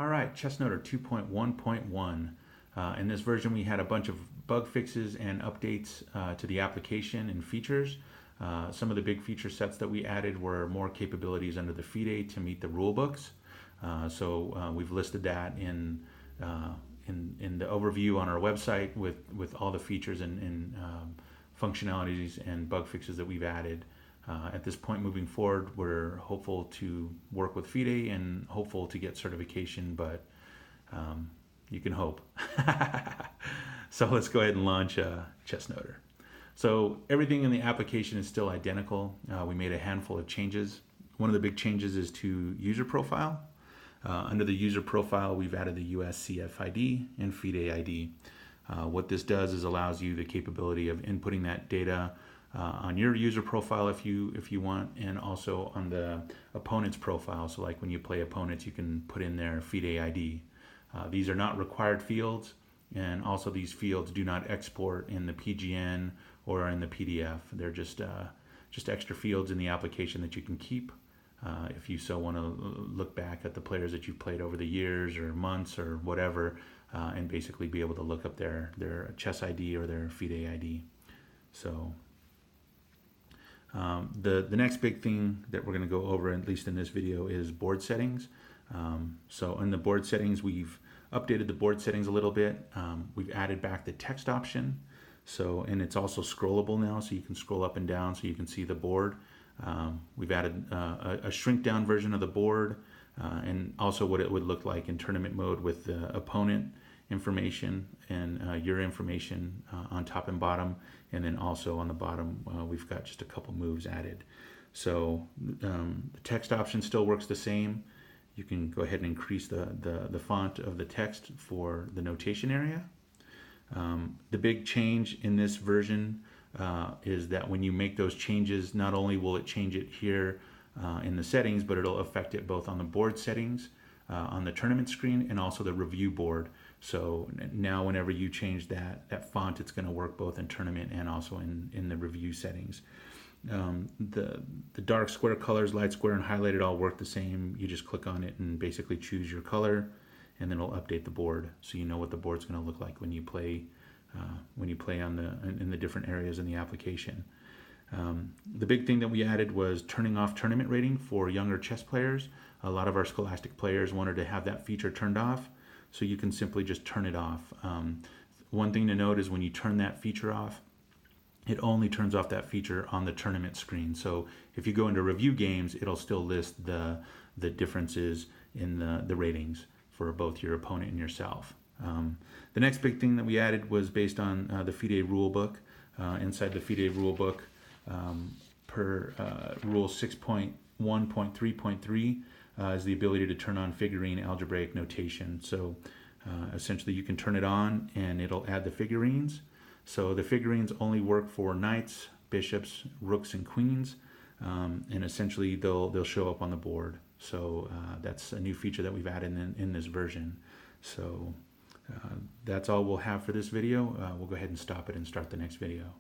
All right, Chessnoter 2.1.1. In this version, we had a bunch of bug fixes and updates to the application and features. Some of the big feature sets that we added were more capabilities under the FIDE to meet the rule books. We've listed that in the overview on our website with all the features and functionalities and bug fixes that we've added. At this point moving forward, we're hopeful to work with FIDE and hopeful to get certification, but you can hope. So let's go ahead and launch Chessnoter. So everything in the application is still identical. We made a handful of changes. One of the big changes is to user profile. Under the user profile, we've added the USCF ID and FIDE ID. What this does is allows you the capability of inputting that data on your user profile if you want, and also on the opponent's profile. So like when you play opponents, you can put in their FIDE ID. These are not required fields, and also these fields do not export in the PGN or in the PDF. They're just extra fields in the application that you can keep if you so want to look back at the players that you've played over the years or months or whatever, and basically be able to look up their chess ID or their FIDE ID. So the next big thing that we're going to go over, at least in this video, is board settings. So in the board settings, we've updated the board settings a little bit. We've added back the text option. And it's also scrollable now, so you can scroll up and down so you can see the board. We've added a shrink down version of the board, and also what it would look like in tournament mode with the opponent information and your information on top and bottom, and then also on the bottom we've got just a couple moves added. So the text option still works the same. You can go ahead and increase the font of the text for the notation area. The big change in this version is that when you make those changes, not only will it change it here in the settings, but it'll affect it both on the board settings, on the tournament screen, and also the review board. So now whenever you change that font, it's going to work both in tournament and also in the review settings. The dark square colors, light square, and highlighted all work the same. You just click on it and basically choose your color, and then it'll update the board so you know what the board's going to look like when you play in the different areas in the application. The big thing that we added was turning off tournament rating for younger chess players. A lot of our Scholastic players wanted to have that feature turned off, so you can simply just turn it off. One thing to note is when you turn that feature off, it only turns off that feature on the tournament screen. So if you go into review games, it'll still list the differences in the ratings for both your opponent and yourself. The next big thing that we added was based on the FIDE rulebook. Inside the FIDE rulebook, per rule 6.1.3.3 is the ability to turn on figurine algebraic notation. So essentially you can turn it on and it'll add the figurines. So the figurines only work for knights, bishops, rooks, and queens, and essentially they'll show up on the board. So that's a new feature that we've added in this version. So that's all we'll have for this video. We'll go ahead and stop it and start the next video.